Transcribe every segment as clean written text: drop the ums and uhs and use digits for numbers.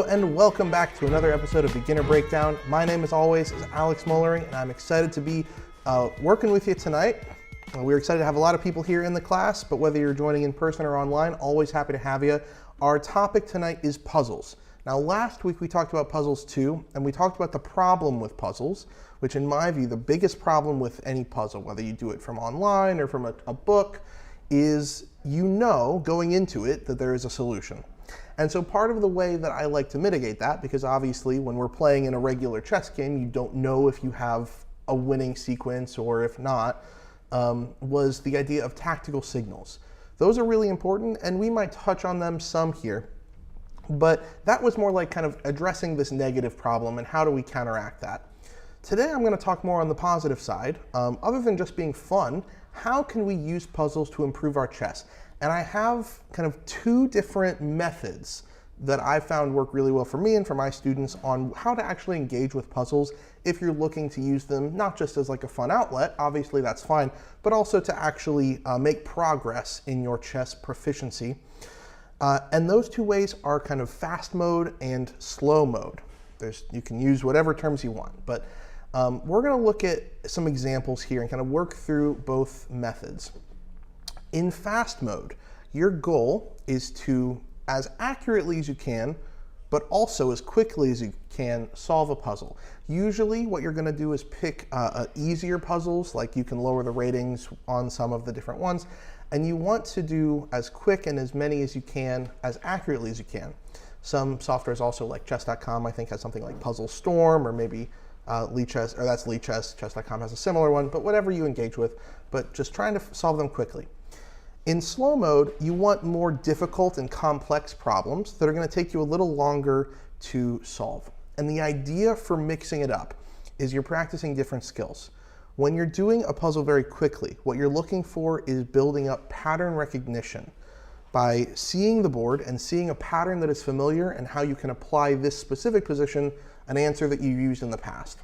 and welcome back to another episode of Beginner Breakdown. My name, as always, is Alex Moellering, and I'm excited to be working with you tonight. We're excited to have a lot of people here in the class, but whether you're joining in person or online, always happy to have you. Our topic tonight is puzzles. Now, last week we talked about puzzles too, and we talked about the problem with puzzles, which in my view, the biggest problem with any puzzle, whether you do it from online or from a book, is you know going into it that there is a solution. And so part of the way that I like to mitigate that, because obviously when we're playing in a regular chess game, you don't know if you have a winning sequence or if not, was the idea of tactical signals. Those are really important, and we might touch on them some here. But that was more like kind of addressing this negative problem and how do we counteract that. Today I'm going to talk more on the positive side. Other than just being fun, how can we use puzzles to improve our chess? And I have kind of two different methods that I found work really well for me and for my students on how to actually engage with puzzles if you're looking to use them not just as like a fun outlet, obviously that's fine, but also to actually make progress in your chess proficiency. And those two ways are kind of fast mode and slow mode. You can use whatever terms you want, but we're going to look at some examples here and kind of work through both methods. In fast mode, your goal is to, as accurately as you can, but also as quickly as you can, solve a puzzle. Usually what you're going to do is pick easier puzzles, like you can lower the ratings on some of the different ones, and you want to do as quick and as many as you can, as accurately as you can. Some softwares also, like chess.com, I think has something like Puzzle Storm, or maybe Lichess, or that's Lichess, chess.com has a similar one, but whatever you engage with, but just trying to solve them quickly. In slow mode, you want more difficult and complex problems that are going to take you a little longer to solve. And the idea for mixing it up is you're practicing different skills. When you're doing a puzzle very quickly, what you're looking for is building up pattern recognition by seeing the board and seeing a pattern that is familiar and how you can apply this specific position, an answer that you've used in the past.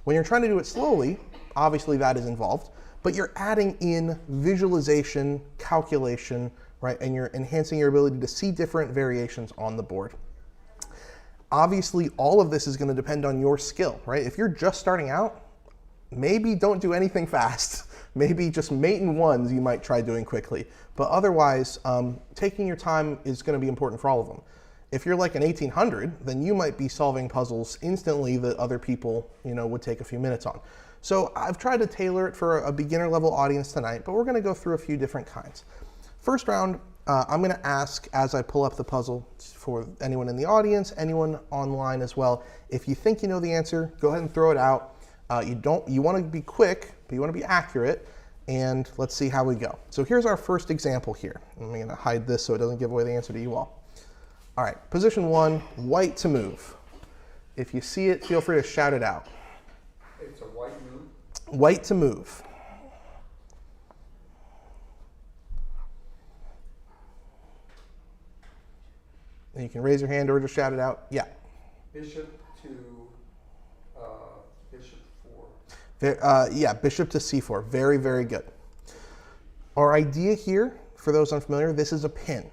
When you're trying to do it slowly, obviously that is involved, but you're adding in visualization, calculation, right? And you're enhancing your ability to see different variations on the board. Obviously, all of this is going to depend on your skill, right? If you're just starting out, maybe don't do anything fast. Maybe just mate in ones you might try doing quickly. But otherwise, taking your time is going to be important for all of them. If you're like an 1800, then you might be solving puzzles instantly that other people, would take a few minutes on. So I've tried to tailor it for a beginner level audience tonight, but we're going to go through a few different kinds. First round, I'm going to ask as I pull up the puzzle for anyone in the audience, anyone online as well. If you think you know the answer, go ahead and throw it out. You want to be quick, but you want to be accurate, and let's see how we go. So here's our first example here. I'm going to hide this so it doesn't give away the answer to you all. All right, position one, white to move. If you see it, feel free to shout it out. It's a white move. White to move. And you can raise your hand or just shout it out. Yeah. Bishop to bishop 4. Yeah, bishop to c4. Very, very good. Our idea here, for those unfamiliar, this is a pin.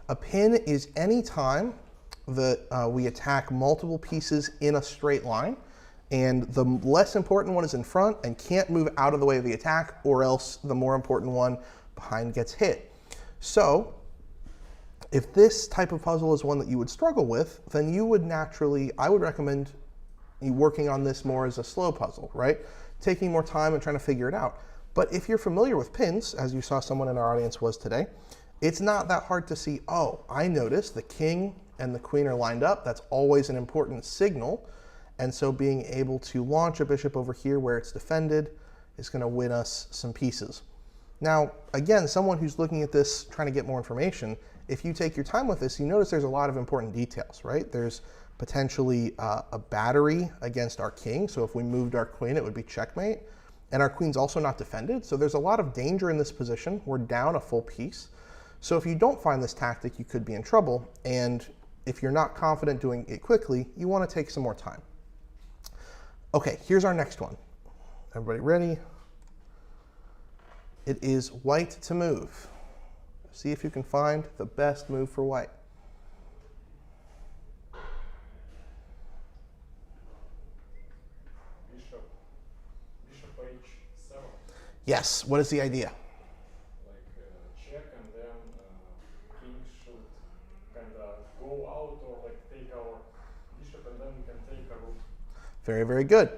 A pin is any time that we attack multiple pieces in a straight line, and the less important one is in front and can't move out of the way of the attack, or else the more important one behind gets hit. So if this type of puzzle is one that you would struggle with, then you would I would recommend you working on this more as a slow puzzle, right? Taking more time and trying to figure it out. But if you're familiar with pins, as you saw someone in our audience was today, it's not that hard to see, oh, I noticed the king and the queen are lined up. That's always an important signal. And so being able to launch a bishop over here where it's defended is going to win us some pieces. Now, again, someone who's looking at this trying to get more information, if you take your time with this, you notice there's a lot of important details, right? There's potentially a battery against our king. So if we moved our queen, it would be checkmate. And our queen's also not defended. So there's a lot of danger in this position. We're down a full piece. So if you don't find this tactic, you could be in trouble. And if you're not confident doing it quickly, you want to take some more time. Okay, here's our next one. Everybody ready? It is white to move. See if you can find the best move for white. Yes, what is the idea? Like check and then king should kind of go out or like take our bishop and then we can take a rook. Very, very good.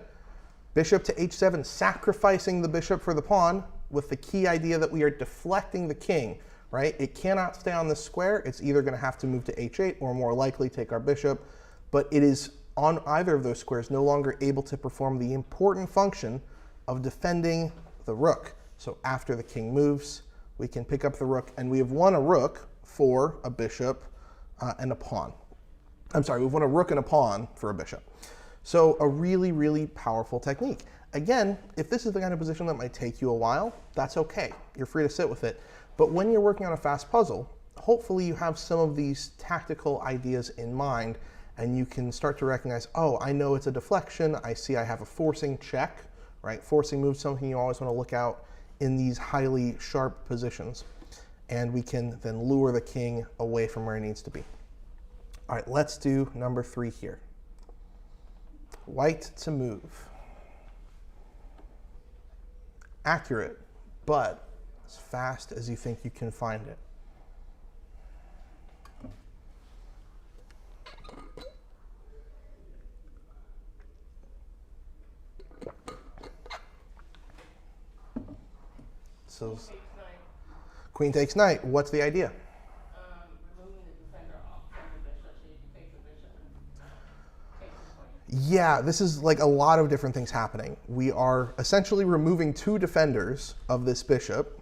Bishop to h7, sacrificing the bishop for the pawn with the key idea that we are deflecting the king, right? It cannot stay on the square. It's either going to have to move to h8 or more likely take our bishop, but it is on either of those squares no longer able to perform the important function of defending the rook. So after the king moves, we can pick up the rook, and we have won a rook for a bishop and a pawn. I'm sorry, we've won a rook and a pawn for a bishop. So a really, really powerful technique. Again, if this is the kind of position that might take you a while, that's okay. You're free to sit with it. But when you're working on a fast puzzle, hopefully you have some of these tactical ideas in mind, and you can start to recognize, oh, I know it's a deflection. I see I have a forcing check, right? Forcing move, something you always want to look out in these highly sharp positions. And we can then lure the king away from where he needs to be. All right, let's do number 3 here. White to move. Accurate, but as fast as you think you can find it. So, queen takes knight. What's the idea? Removing the defender off from the bishop, so you can take the bishop and take the queen. Yeah, this is like a lot of different things happening. We are essentially removing 2 defenders of this bishop,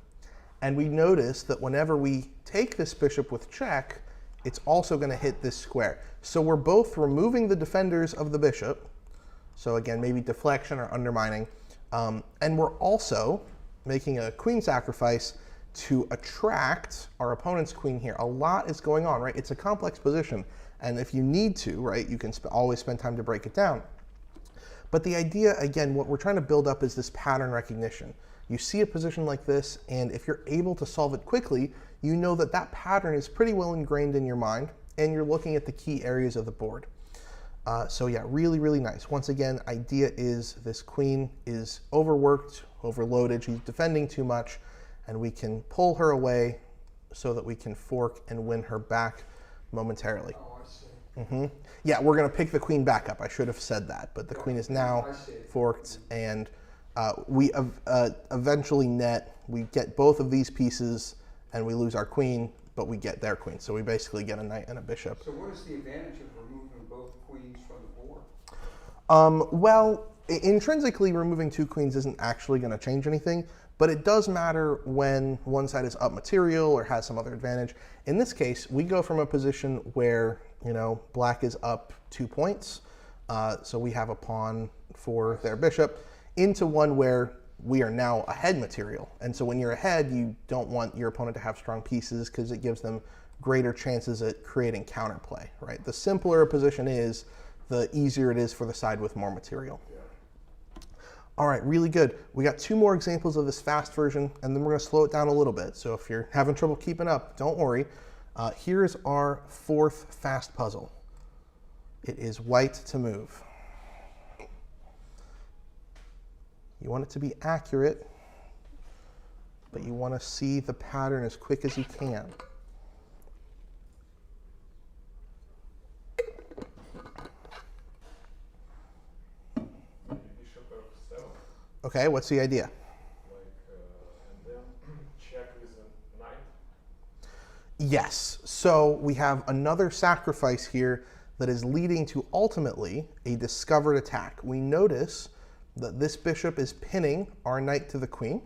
and we notice that whenever we take this bishop with check, it's also going to hit this square. So we're both removing the defenders of the bishop, so again, maybe deflection or undermining, and we're also making a queen sacrifice to attract our opponent's queen here. A lot is going on, right? It's a complex position, and if you need to, right, you can always spend time to break it down. But the idea, again, what we're trying to build up is this pattern recognition. You see a position like this, and if you're able to solve it quickly, you know that that pattern is pretty well ingrained in your mind, and you're looking at the key areas of the board. So yeah, really, really nice. Once again, idea is this queen is overworked, overloaded, she's defending too much, and we can pull her away so that we can fork and win her back momentarily. Oh, I see. Yeah, we're going to pick the queen back up. I should have said that, but the queen is now forked, and we eventually net. We get both of these pieces, and we lose our queen, but we get their queen. So we basically get a knight and a bishop. So what is the advantage of removing both queens from the board? Well, intrinsically, removing 2 queens isn't actually going to change anything, but it does matter when one side is up material or has some other advantage. In this case, we go from a position where, you know, black is up 2 points, so we have a pawn for their bishop, into one where we are now ahead material. And so when you're ahead, you don't want your opponent to have strong pieces because it gives them greater chances at creating counterplay, right? The simpler a position is, the easier it is for the side with more material. All right, really good. We got 2 more examples of this fast version, and then we're going to slow it down a little bit. So if you're having trouble keeping up, don't worry. Here is our 4th fast puzzle. It is white to move. You want it to be accurate, but you want to see the pattern as quick as you can. Bishop f7. Okay, what's the idea? And then check with a knight. Yes, so we have another sacrifice here that is leading to ultimately a discovered attack. We notice that this bishop is pinning our knight to the queen,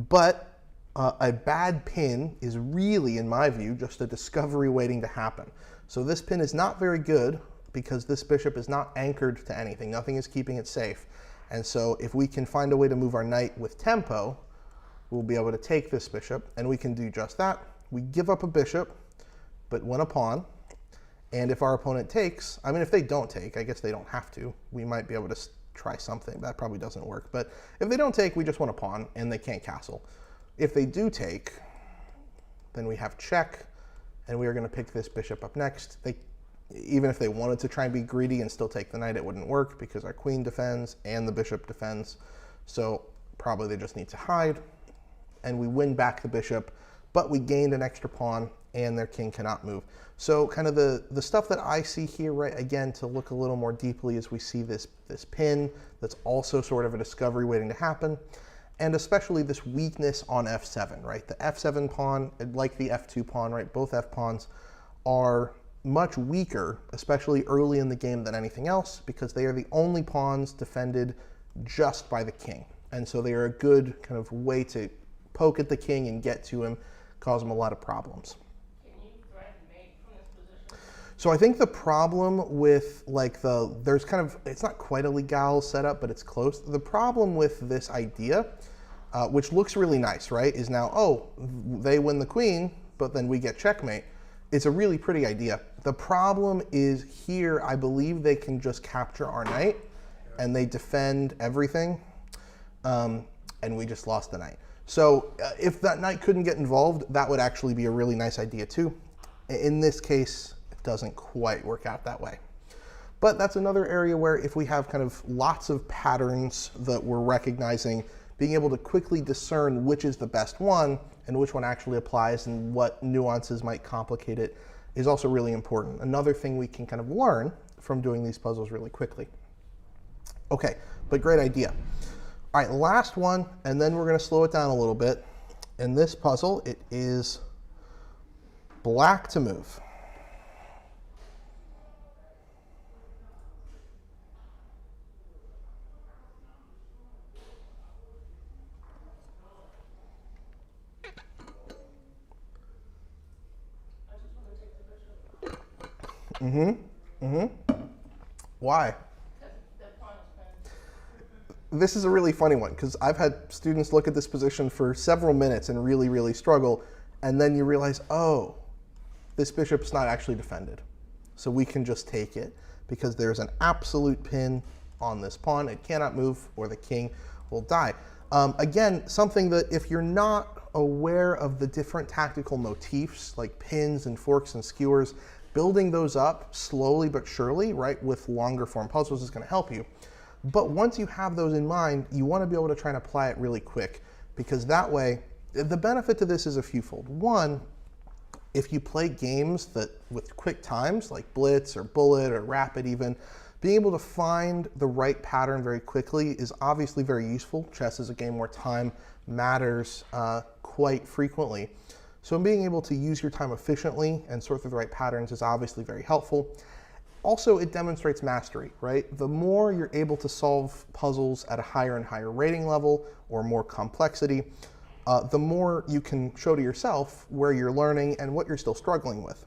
but a bad pin is really, in my view, just a discovery waiting to happen. So this pin is not very good because this bishop is not anchored to anything. Nothing is keeping it safe. And so if we can find a way to move our knight with tempo, we'll be able to take this bishop, and we can do just that. We give up a bishop, but win a pawn. And if our opponent takes, I mean, if they don't take, I guess they don't have to. We might be able to try something. That probably doesn't work. But if they don't take, we just want a pawn, and they can't castle. If they do take, then we have check, and we are going to pick this bishop up next. Even if they wanted to try and be greedy and still take the knight, it wouldn't work because our queen defends and the bishop defends. So probably they just need to hide, and we win back the bishop, but we gained an extra pawn, and their king cannot move. So kind of the stuff that I see here, right, again, to look a little more deeply is we see this pin that's also sort of a discovery waiting to happen, and especially this weakness on f7, right? The f7 pawn, like the f2 pawn, right, both f pawns are much weaker, especially early in the game, than anything else, because they are the only pawns defended just by the king. And so they are a good kind of way to poke at the king and get to him, cause him a lot of problems. Can you threaten mate from this position? So I think the problem with like there's kind of, it's not quite a legal setup, but it's close. The problem with this idea, which looks really nice, right, is now, oh, they win the queen, but then we get checkmate. It's a really pretty idea. The problem is here, I believe they can just capture our knight, and they defend everything, and we just lost the knight. So if that knight couldn't get involved, that would actually be a really nice idea too. In this case, it doesn't quite work out that way. But that's another area where if we have kind of lots of patterns that we're recognizing, being able to quickly discern which is the best one and which one actually applies and what nuances might complicate it is also really important. Another thing we can kind of learn from doing these puzzles really quickly. Okay, but great idea. All right, last one, and then we're going to slow it down a little bit. In this puzzle, it is black to move. Why? This is a really funny one, because I've had students look at this position for several minutes and really, really struggle, and then you realize, oh, this bishop's not actually defended. So we can just take it, because there's an absolute pin on this pawn. It cannot move, or the king will die. Again, something that if you're not aware of the different tactical motifs, like pins and forks and skewers, building those up slowly but surely, right, with longer form puzzles is going to help you. But once you have those in mind, you want to be able to try and apply it really quick, because that way, the benefit to this is a fewfold. One, if you play games that with quick times, like Blitz or Bullet or Rapid even, being able to find the right pattern very quickly is obviously very useful. Chess is a game where time matters quite frequently. So being able to use your time efficiently and sort through the right patterns is obviously very helpful. Also, it demonstrates mastery, right? The more you're able to solve puzzles at a higher and higher rating level or more complexity, the more you can show to yourself where you're learning and what you're still struggling with.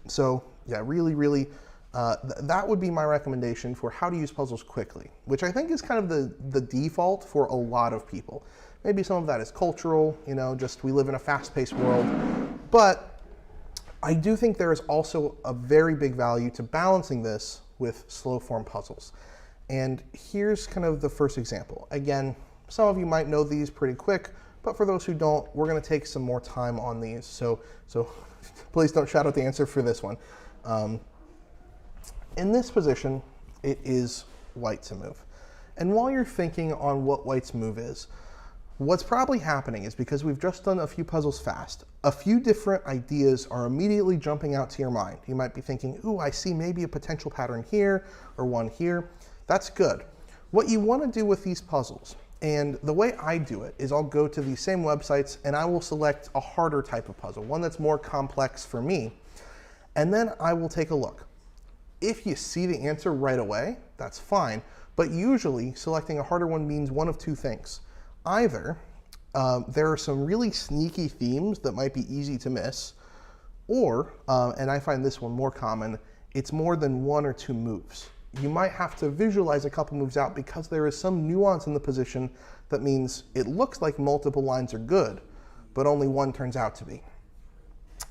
So yeah, really, really, that would be my recommendation for how to use puzzles quickly, which I think is kind of the default for a lot of people. Maybe some of that is cultural, you know, just we live in a fast-paced world. But I do think there is also a very big value to balancing this with slow-form puzzles. And here's kind of the first example. Again, some of you might know these pretty quick, but for those who don't, we're going to take some more time on these. So please don't shout out the answer for this one. In this position, it is white to move. And while you're thinking on what white's move is, what's probably happening is because we've just done a few puzzles fast, a few different ideas are immediately jumping out to your mind. You might be thinking, ooh, I see maybe a potential pattern here or one here. That's good. What you want to do with these puzzles, and the way I do it is I'll go to these same websites and I will select a harder type of puzzle, one that's more complex for me, and then I will take a look. If you see the answer right away, that's fine, but usually selecting a harder one means one of two things. Either there are some really sneaky themes that might be easy to miss, or, and I find this one more common, it's more than one or two moves. You might have to visualize a couple moves out because there is some nuance in the position that means it looks like multiple lines are good, but only one turns out to be.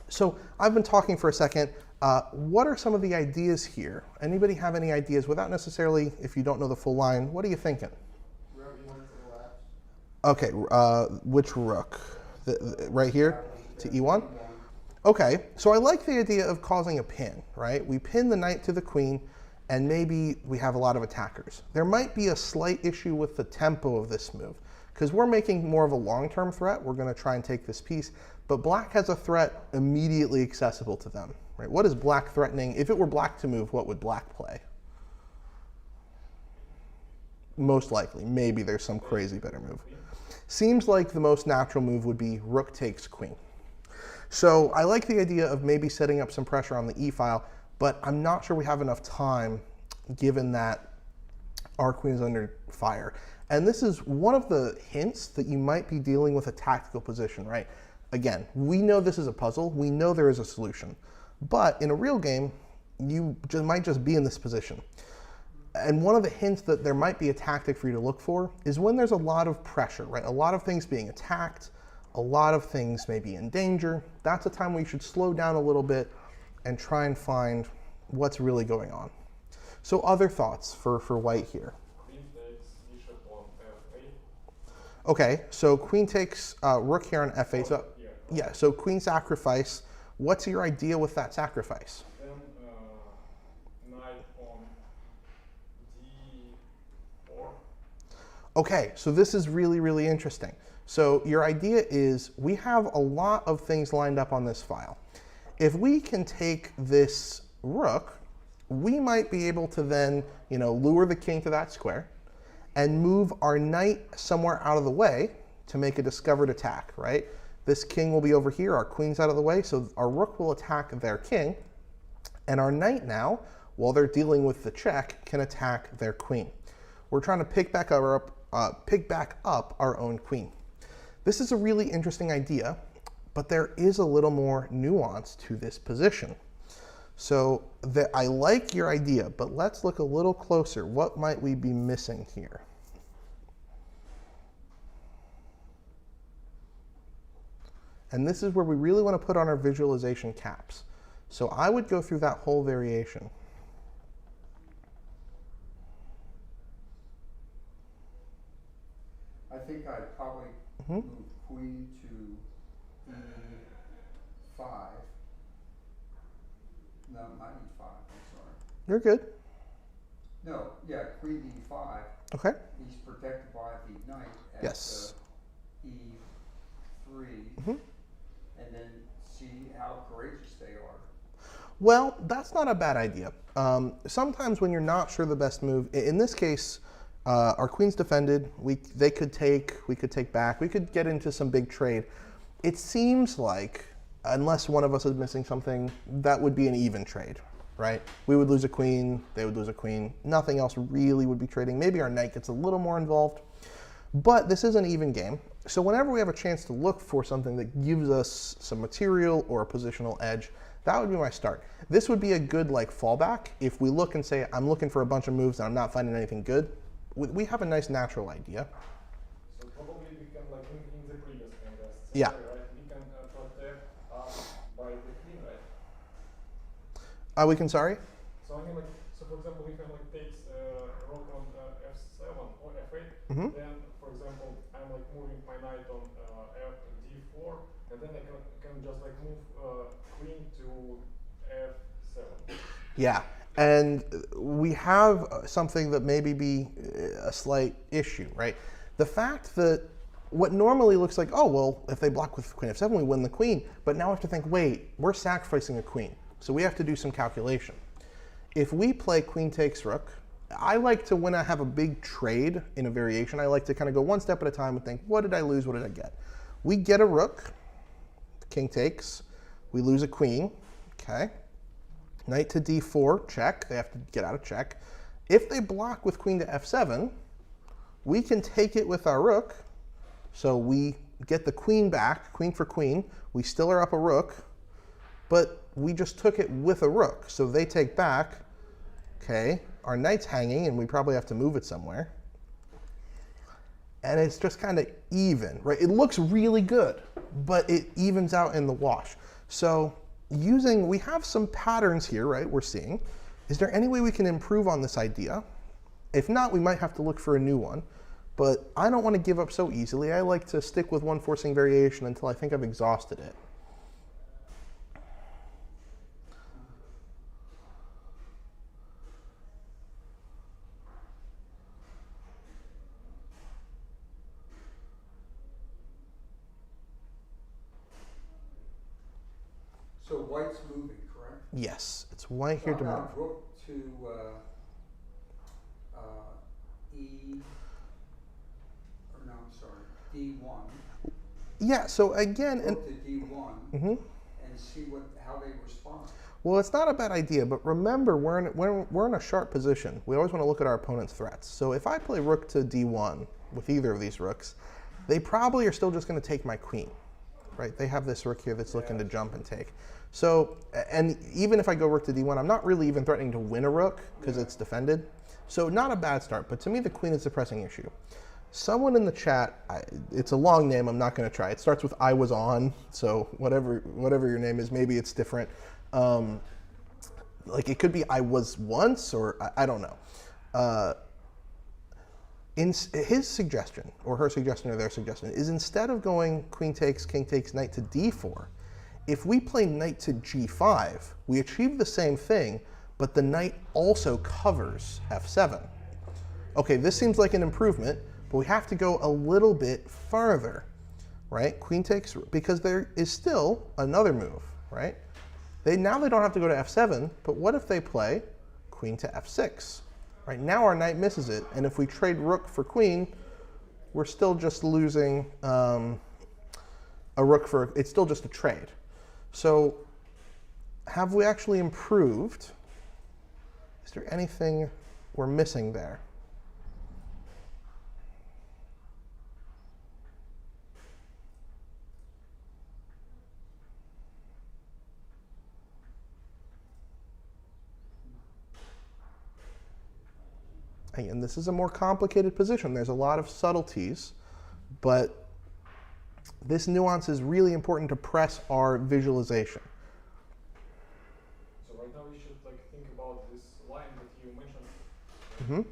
So I've been talking for a second. What are some of the ideas here? Anybody have any ideas without necessarily, if you don't know the full line, what are you thinking? Okay, which rook? Right here to e1? Okay, so I like the idea of causing a pin, right? We pin the knight to the queen, and maybe we have a lot of attackers. There might be a slight issue with the tempo of this move, because we're making more of a long-term threat. We're going to try and take this piece, but black has a threat immediately accessible to them. Right? What is black threatening? If it were black to move, what would black play? Most likely. Maybe there's some crazy better move. Seems like the most natural move would be rook takes queen. So I like the idea of maybe setting up some pressure on the e-file, but I'm not sure we have enough time given that our queen is under fire. And this is one of the hints that you might be dealing with a tactical position, right? Again, we know this is a puzzle. We know there is a solution. But in a real game, you might just be in this position. And one of the hints that there might be a tactic for you to look for is when there's a lot of pressure, right? A lot of things being attacked, a lot of things may be in danger. That's a time where you should slow down a little bit and try and find what's really going on. So other thoughts for white here? Queen takes bishop on f8. Okay, so queen takes rook here on f8. So, yeah, so queen sacrifice. What's your idea with that sacrifice? Then knight on d4. Okay, so this is really, really interesting. So your idea is we have a lot of things lined up on this file. If we can take this rook, we might be able to then, lure the king to that square and move our knight somewhere out of the way to make a discovered attack, right? This king will be over here, our queen's out of the way, so our rook will attack their king, and our knight now, while they're dealing with the check, can attack their queen. We're trying to pick back up our own queen. This is a really interesting idea, but there is a little more nuance to this position. So I like your idea, but let's look a little closer. What might we be missing here? And this is where we really want to put on our visualization caps. So I would go through that whole variation. I think I'd probably move queen to e5. No, not e5, I'm sorry. You're good. No, yeah, queen e5. Okay. He's protected by the knight at Yes. e3. And then see how courageous they are. Well, that's not a bad idea. Sometimes when you're not sure the best move, in this case, our queen's defended. We could take back. We could get into some big trade. It seems like, unless one of us is missing something, that would be an even trade, right? We would lose a queen, they would lose a queen. Nothing else really would be trading. Maybe our knight gets a little more involved, but this is an even game. So whenever we have a chance to look for something that gives us some material or a positional edge, that would be my start. This would be a good fallback. If we look and say, I'm looking for a bunch of moves and I'm not finding anything good, we have a nice natural idea. So probably we can, in the previous kind of Yeah. right? We can protect us by the queen, right? We can, sorry? So I mean, so for example, we can takes rook on f7 or f8. Then, for example, I'm moving my knight on d4, and then I can just move queen to f7. Yeah, and we have something that maybe be a slight issue, right? The fact that what normally looks like, oh, well, if they block with queen f7, we win the queen, but now we have to think, wait, we're sacrificing a queen, so we have to do some calculation. If we play queen takes rook, I like to, when I have a big trade in a variation, I like to kind of go one step at a time and think, what did I lose, what did I get? We get a rook, king takes, we lose a queen, okay? Knight to d4, check, they have to get out of check. If they block with queen to f7, we can take it with our rook, so we get the queen back, queen for queen, we still are up a rook, but we just took it with a rook, so they take back, okay, our knight's hanging and we probably have to move it somewhere. And it's just kind of even, right? It looks really good, but it evens out in the wash. So we have some patterns here, right, we're seeing. Is there any way we can improve on this idea? If not, we might have to look for a new one. But I don't want to give up so easily. I like to stick with one forcing variation until I think I've exhausted it. So white's moving, correct? Yes, it's white So here how to move. about rook to E, or no, I'm sorry, D1. Yeah, so again, and Rook to D1 Mhm. and see how they respond. well, it's not a bad idea, but remember, we're in a sharp position. We always want to look at our opponent's threats. So if I play rook to d1 with either of these rooks, they probably are still just going to take my queen, right? They have this rook here that's looking to jump and take. So, and even if I go rook to d1, I'm not really even threatening to win a rook because it's defended. So not a bad start, but to me, the queen is the pressing issue. Someone in the chat, it's a long name, I'm not going to try. It starts with I was on, so whatever your name is, maybe it's different. Like it could be I was once, or I don't know. In his suggestion, or her suggestion, or their suggestion, is instead of going queen takes, king takes, knight to d4, if we play knight to g5, we achieve the same thing, but the knight also covers f7. Okay, this seems like an improvement, but we have to go a little bit farther, right? Queen takes, because there is still another move, right? Now they don't have to go to f7, but what if they play queen to f6? Right, now our knight misses it, and if we trade rook for queen, we're still just losing a rook for, it's still just a trade. So have we actually improved? Is there anything we're missing there? Again, this is a more complicated position. There's a lot of subtleties, but this nuance is really important to press our visualization. So right now we should think about this line that you mentioned.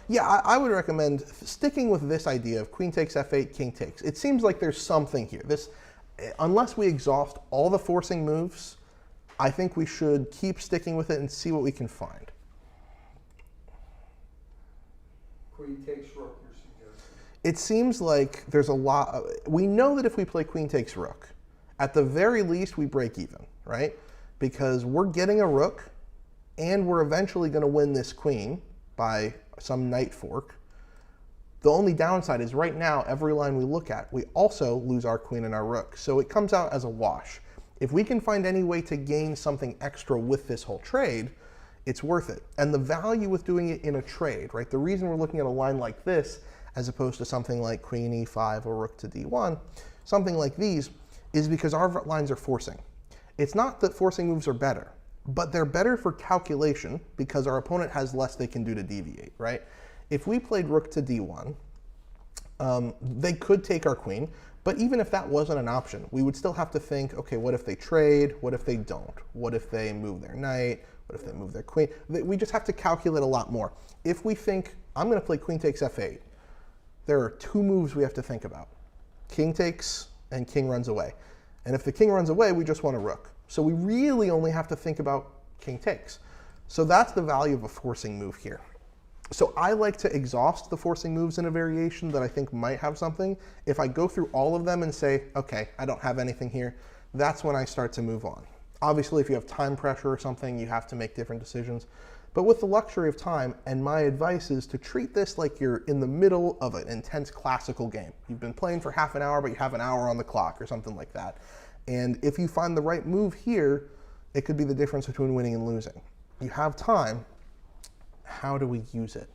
Yeah, I would recommend sticking with this idea of queen takes f8, king takes. It seems like there's something here. Unless we exhaust all the forcing moves, I think we should keep sticking with it and see what we can find. Queen takes rook, you're suggesting. It seems like there's a lot. We know that if we play queen takes rook, at the very least we break even, right? Because we're getting a rook, and we're eventually going to win this queen by some knight fork. The only downside is right now, every line we look at, we also lose our queen and our rook. So it comes out as a wash. If we can find any way to gain something extra with this whole trade, it's worth it. And the value with doing it in a trade, right? The reason we're looking at a line like this, as opposed to something like queen e5 or rook to d1, something like these, is because our lines are forcing. It's not that forcing moves are better, but they're better for calculation because our opponent has less they can do to deviate, right? If we played rook to d1, they could take our queen, but even if that wasn't an option, we would still have to think, okay, what if they trade? What if they don't? What if they move their knight? What if they move their queen? We just have to calculate a lot more. If we think, I'm going to play queen takes f8, there are two moves we have to think about. King takes and king runs away. And if the king runs away, we just want a rook. So we really only have to think about king takes. So that's the value of a forcing move here. So I like to exhaust the forcing moves in a variation that I think might have something. If I go through all of them and say, okay, I don't have anything here, that's when I start to move on. Obviously, if you have time pressure or something, you have to make different decisions. But with the luxury of time, and my advice is to treat this like you're in the middle of an intense classical game. You've been playing for half an hour, but you have an hour on the clock or something like that. And if you find the right move here, it could be the difference between winning and losing. You have time. How do we use it?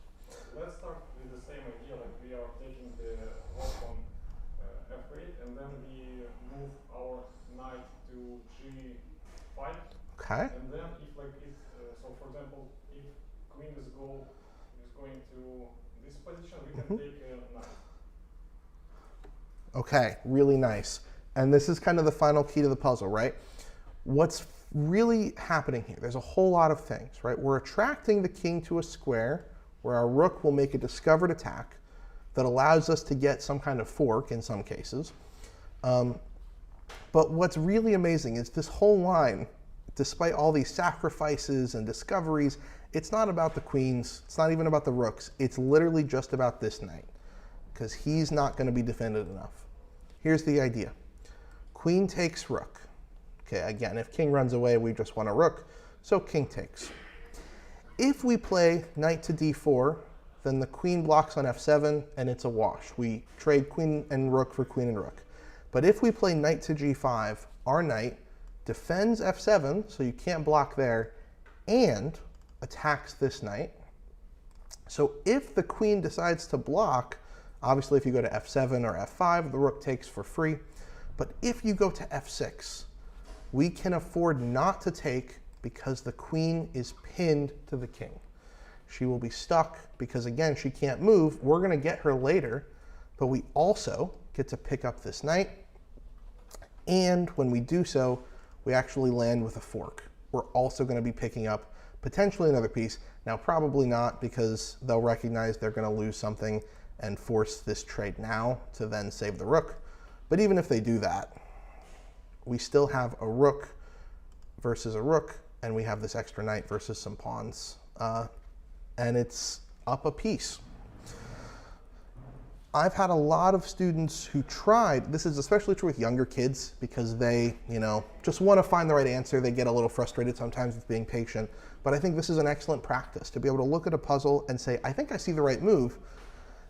Let's start with the same idea, like we are taking the rook on f8, and then we move our knight to g5. Okay. And then so for example, if queen is going to this position, we can take a knight. Okay, really nice. And this is kind of the final key to the puzzle, right? What's really happening here? There's a whole lot of things, right? We're attracting the king to a square where our rook will make a discovered attack that allows us to get some kind of fork in some cases. But what's really amazing is this whole line, despite all these sacrifices and discoveries, it's not about the queens, it's not even about the rooks, it's literally just about this knight, because he's not going to be defended enough. Here's the idea. Queen takes rook. Okay, again, if king runs away, we just want a rook, so king takes. If we play knight to d4, then the queen blocks on f7, and it's a wash. We trade queen and rook for queen and rook. But if we play knight to g5, our knight defends f7, so you can't block there, and attacks this knight. So if the queen decides to block, obviously if you go to f7 or f5, the rook takes for free. But if you go to f6, we can afford not to take because the queen is pinned to the king. She will be stuck because, again, she can't move. We're going to get her later, but we also get to pick up this knight. And when we do so, we actually land with a fork. We're also going to be picking up potentially another piece. Now, probably not, because they'll recognize they're going to lose something and force this trade now to then save the rook. But even if they do that, we still have a rook versus a rook, and we have this extra knight versus some pawns. And it's up a piece. I've had a lot of students who tried, this is especially true with younger kids, because they, just want to find the right answer. They get a little frustrated sometimes with being patient. But I think this is an excellent practice, to be able to look at a puzzle and say, I think I see the right move,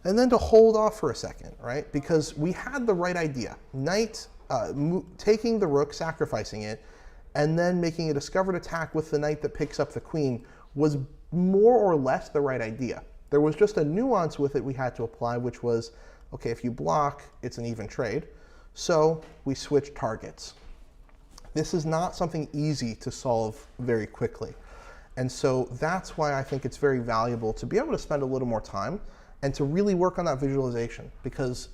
and then to hold off for a second, right? Because we had the right idea. Knight, taking the rook, sacrificing it, and then making a discovered attack with the knight that picks up the queen was more or less the right idea. There was just a nuance with it we had to apply, which was, okay, if you block, it's an even trade. So we switched targets. This is not something easy to solve very quickly. And so that's why I think it's very valuable to be able to spend a little more time and to really work on that visualization, because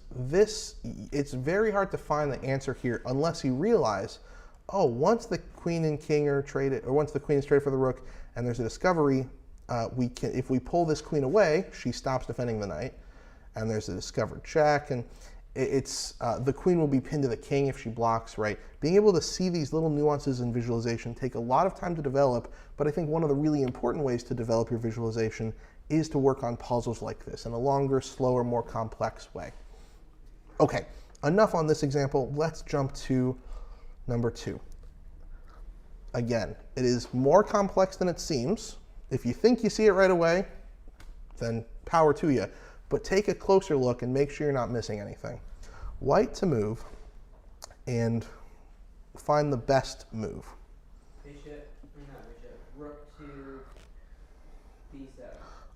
it's very hard to find the answer here unless you realize, oh, once the queen and king are traded, or once the queen is traded for the rook and there's a discovery, if we pull this queen away, she stops defending the knight, and there's a discovered check, and the queen will be pinned to the king if she blocks, right? Being able to see these little nuances in visualization take a lot of time to develop, but I think one of the really important ways to develop your visualization is to work on puzzles like this in a longer, slower, more complex way. Okay, enough on this example. Let's jump to number 2. Again, it is more complex than it seems. If you think you see it right away, then power to you. But take a closer look and make sure you're not missing anything. White to move and find the best move. Rook to b7.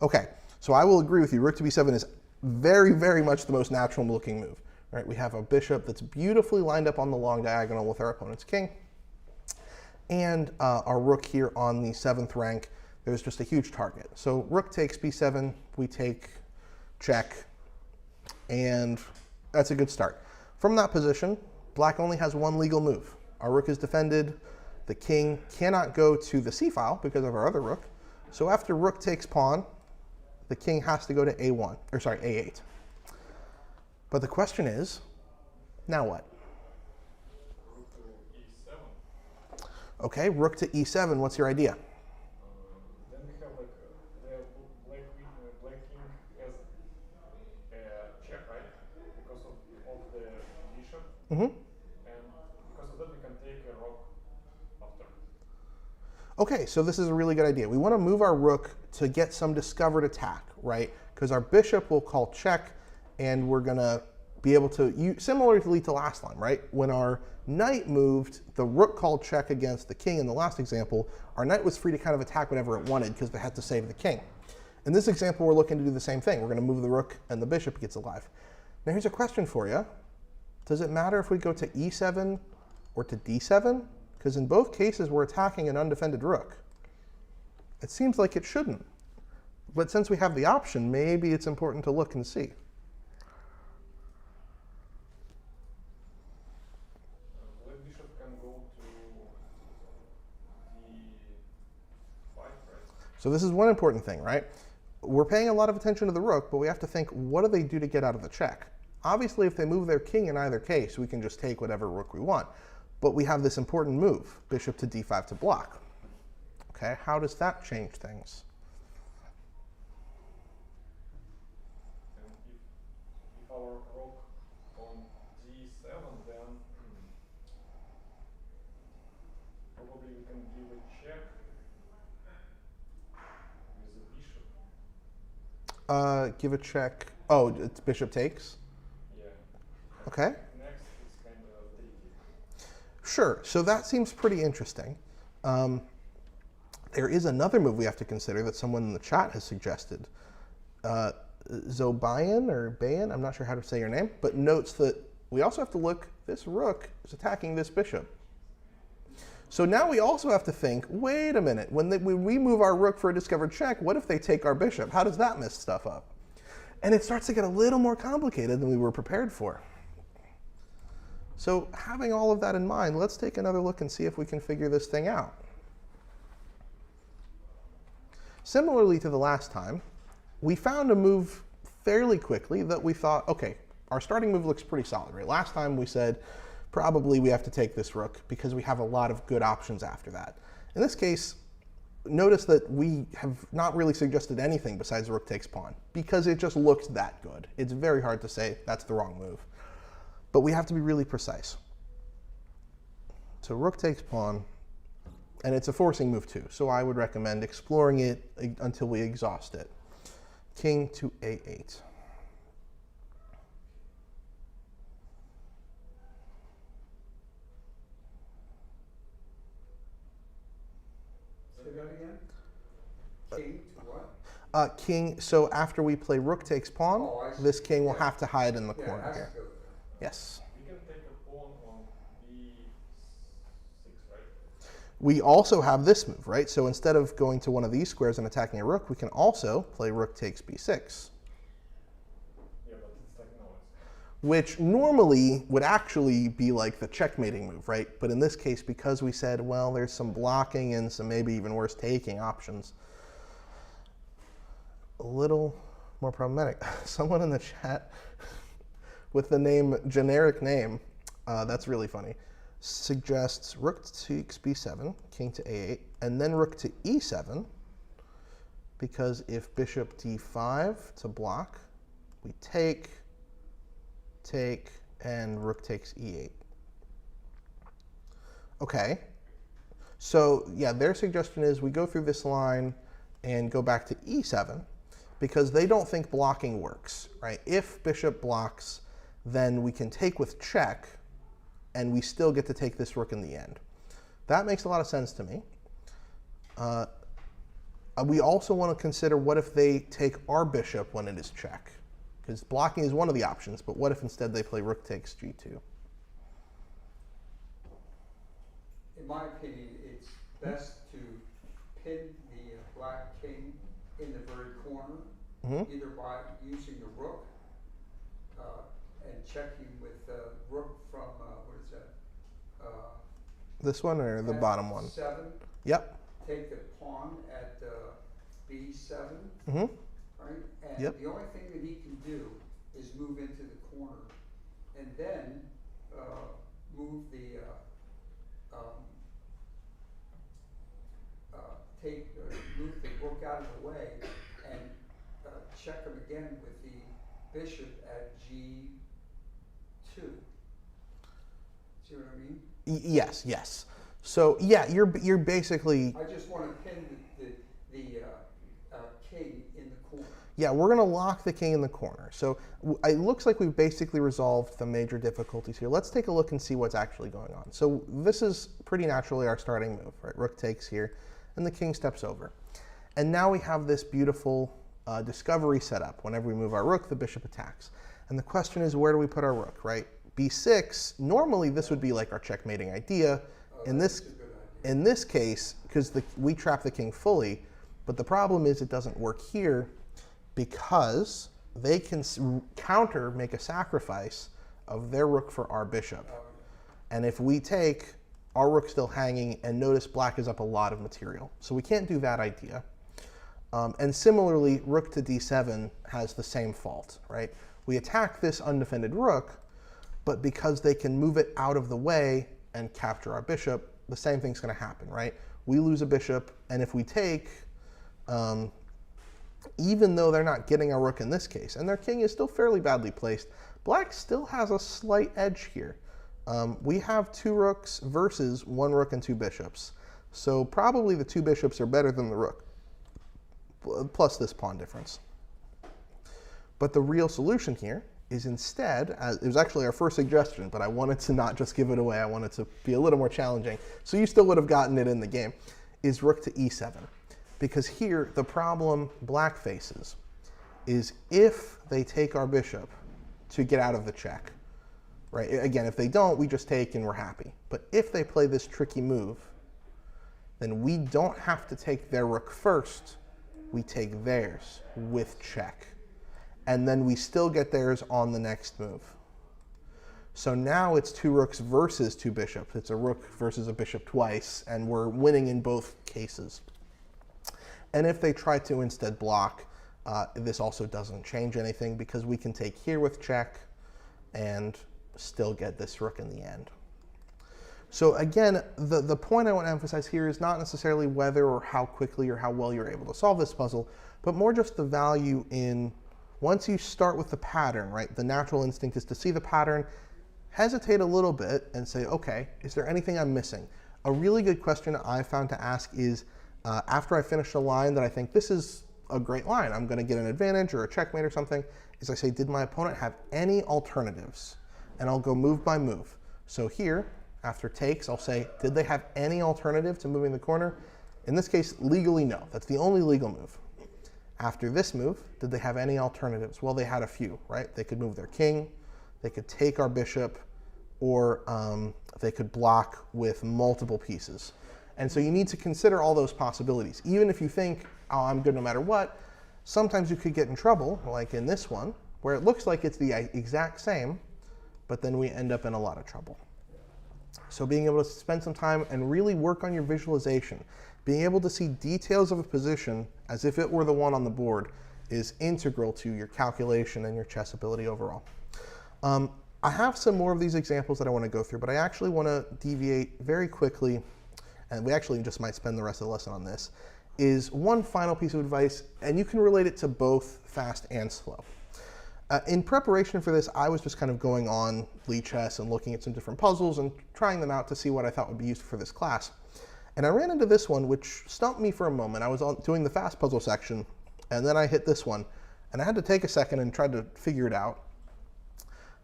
Okay, so I will agree with you. Rook to b7 is very, very much the most natural looking move. Right, we have a bishop that's beautifully lined up on the long diagonal with our opponent's king. And our rook here on the 7th rank, there's just a huge target. So rook takes b7, we take check, and that's a good start. From that position, black only has one legal move. Our rook is defended. The king cannot go to the c-file because of our other rook. So after rook takes pawn, the king has to go to a8. But the question is, now what? Rook to e7. Okay, rook to e7, what's your idea? Then we have like the black king has a check, right? Because of the bishop. Mm-hmm. And because of that we can take a rook after. Okay, so this is a really good idea. We want to move our rook to get some discovered attack, right? Because our bishop will call check, and we're going to be able to, similarly to last time, right? When our knight moved, the rook called check against the king in the last example. Our knight was free to kind of attack whatever it wanted because they had to save the king. In this example, we're looking to do the same thing. We're going to move the rook, and the bishop gets alive. Now here's a question for you. Does it matter if we go to e7 or to d7? Because in both cases, we're attacking an undefended rook. It seems like it shouldn't. But since we have the option, maybe it's important to look and see. Black bishop can go to d5, right? So this is one important thing, right? We're paying a lot of attention to the rook, but we have to think, what do they do to get out of the check? Obviously, if they move their king in either case, we can just take whatever rook we want. But we have this important move, bishop to d5 to block. Okay, how does that change things? And if our rook on d7, then probably we can give a check with the bishop. Give a check. Oh, it's bishop takes? Yeah. Okay. Next, it's kind of tricky. Sure. So that seems pretty interesting. There is another move we have to consider that someone in the chat has suggested. Zobayan or Bayan, I'm not sure how to say your name, but notes that we also have to look, this rook is attacking this bishop. So now we also have to think, wait a minute, when we move our rook for a discovered check, what if they take our bishop? How does that mess stuff up? And it starts to get a little more complicated than we were prepared for. So having all of that in mind, let's take another look and see if we can figure this thing out. Similarly to the last time, we found a move fairly quickly that we thought, okay, our starting move looks pretty solid, right? Last time we said, probably we have to take this rook because we have a lot of good options after that. In this case, notice that we have not really suggested anything besides rook takes pawn because it just looks that good. It's very hard to say that's the wrong move. But we have to be really precise. So rook takes pawn, and it's a forcing move too, so I would recommend exploring it until we exhaust it. King to a8. Say that again? King to what? King, so after we play rook takes pawn, Oh, I see. this king will Yeah. have to hide in the Yeah, it corner has here. to go there. Yes. We can take a pawn on b6, right? We also have this move, right? So instead of going to one of these squares and attacking a rook, we can also play rook takes b6. Yeah, but it's like, no, it's Which normally would actually be like the checkmating move, right? But in this case, because we said, well, there's some blocking and some maybe even worse taking options, a little more problematic. Someone in the chat with the name, generic name, that's really funny, suggests rook takes b7, king to a8, and then rook to e7, because if bishop d5 to block, we take, and rook takes e8. Okay, so yeah, their suggestion is we go through this line and go back to e7, because they don't think blocking works, right? If bishop blocks, then we can take with check, and we still get to take this rook in the end. That makes a lot of sense to me. We also want to consider what if they take our bishop when it is check, because blocking is one of the options, but what if instead they play rook takes g2? In my opinion, it's best to pin the black king in the very corner, either by using the rook and checking with rook from, what is that? This one or the bottom one? 7. Yep. Take the pawn at b7, Mm-hmm. right? And Yep. the only thing that he can do is move into the corner, and then move the move the rook out of the way and check him again with the bishop at g2. See what I mean? Yes, yes. So yeah, you're basically, I just want to pin the king in the corner. yeah, we're going to lock the king in the corner. So it looks like we've basically resolved the major difficulties here. Let's take a look and see what's actually going on. So this is pretty naturally our starting move, right? Rook takes here, and the king steps over. And now we have this beautiful discovery set up. Whenever we move our rook, the bishop attacks. And the question is, where do we put our rook, right? b6, normally this would be like our checkmating idea. In That's a good idea. in this case, because we trap the king fully, but the problem is it doesn't work here because they can make a sacrifice of their rook for our bishop. And if we take, our rook's still hanging, and notice black is up a lot of material. So we can't do that idea. And similarly, rook to d7 has the same fault, right? We attack this undefended rook, but because they can move it out of the way and capture our bishop, the same thing's going to happen, right? We lose a bishop, and if we take, even though they're not getting our rook in this case, and their king is still fairly badly placed, black still has a slight edge here. We have 2 rooks versus 1 rook and 2 bishops. So probably the 2 bishops are better than the rook, plus this pawn difference. But the real solution here is instead, it was actually our first suggestion, but I wanted to not just give it away, I wanted to be a little more challenging, so you still would have gotten it in the game, is rook to e7. Because here, the problem black faces is if they take our bishop to get out of the check, right? Again, if they don't, we just take and we're happy. But if they play this tricky move, then we don't have to take their rook first, we take theirs with check. And then we still get theirs on the next move. So now it's 2 rooks versus 2 bishops. It's a rook versus a bishop twice, and we're winning in both cases. And if they try to instead block, this also doesn't change anything because we can take here with check and still get this rook in the end. So again, the point I want to emphasize here is not necessarily whether or how quickly or how well you're able to solve this puzzle, but more just the value in once you start with the pattern, right? The natural instinct is to see the pattern, hesitate a little bit and say, okay, is there anything I'm missing? A really good question I found to ask is, after I finish a line that I think this is a great line, I'm going to get an advantage or a checkmate or something, is I say, did my opponent have any alternatives? And I'll go move by move. So here, after takes, I'll say, did they have any alternative to moving the corner? In this case, legally, no. That's the only legal move. After this move, did they have any alternatives? Well, they had a few, right? They could move their king, they could take our bishop, or they could block with multiple pieces. And so you need to consider all those possibilities. Even if you think, oh, I'm good no matter what, sometimes you could get in trouble, like in this one, where it looks like it's the exact same, but then we end up in a lot of trouble. So being able to spend some time and really work on your visualization, being able to see details of a position as if it were the one on the board is integral to your calculation and your chess ability overall. I have some more of these examples that I want to go through, but I actually want to deviate very quickly, and we actually just might spend the rest of the lesson on this, is one final piece of advice, and you can relate it to both fast and slow. In preparation for this, I was just kind of going on Lichess and looking at some different puzzles and trying them out to see what I thought would be useful for this class. And I ran into this one, which stumped me for a moment. I was doing the fast puzzle section, and then I hit this one, and I had to take a second and try to figure it out.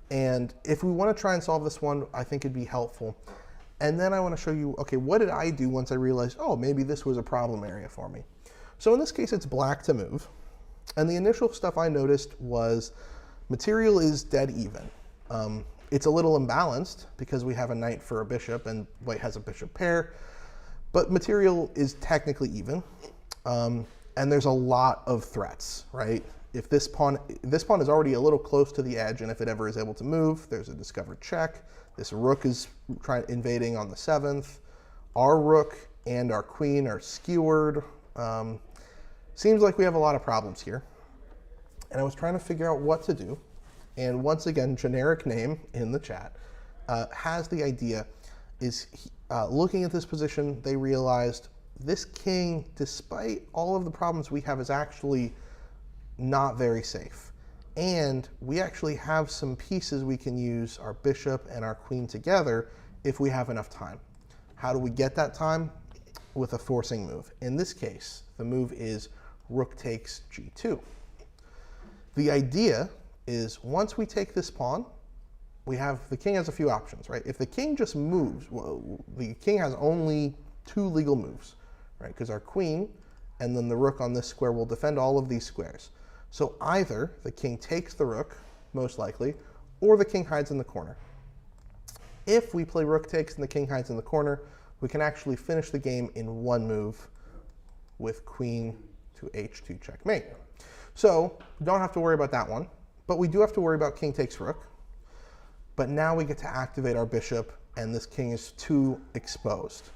And if we want to try and solve this one, I think it'd be helpful. And then I want to show you, okay, what did I do once I realized, oh, maybe this was a problem area for me? So in this case, it's black to move. And the initial stuff I noticed was material is dead even. It's a little imbalanced because we have a knight for a bishop and white has a bishop pair, but material is technically even. And there's a lot of threats, right? If this pawn is already a little close to the edge, and if it ever is able to move, there's a discovered check. This rook is invading on the 7th. Our rook and our queen are skewered. Seems like we have a lot of problems here. And I was trying to figure out what to do. And once again, generic name in the chat has the idea is looking at this position, they realized this king, despite all of the problems we have, is actually not very safe. And we actually have some pieces we can use our bishop and our queen together if we have enough time. How do we get that time? With a forcing move. In this case, the move is rook takes g2. The idea is once we take this pawn, the king has a few options, right? If the king just moves, well, the king has only 2 legal moves, right? Because our queen and then the rook on this square will defend all of these squares. So either the king takes the rook, most likely, or the king hides in the corner. If we play rook takes and the king hides in the corner, we can actually finish the game in one move with queen to h2 checkmate. So we don't have to worry about that one, but we do have to worry about king takes rook. But now we get to activate our bishop, and this king is too exposed.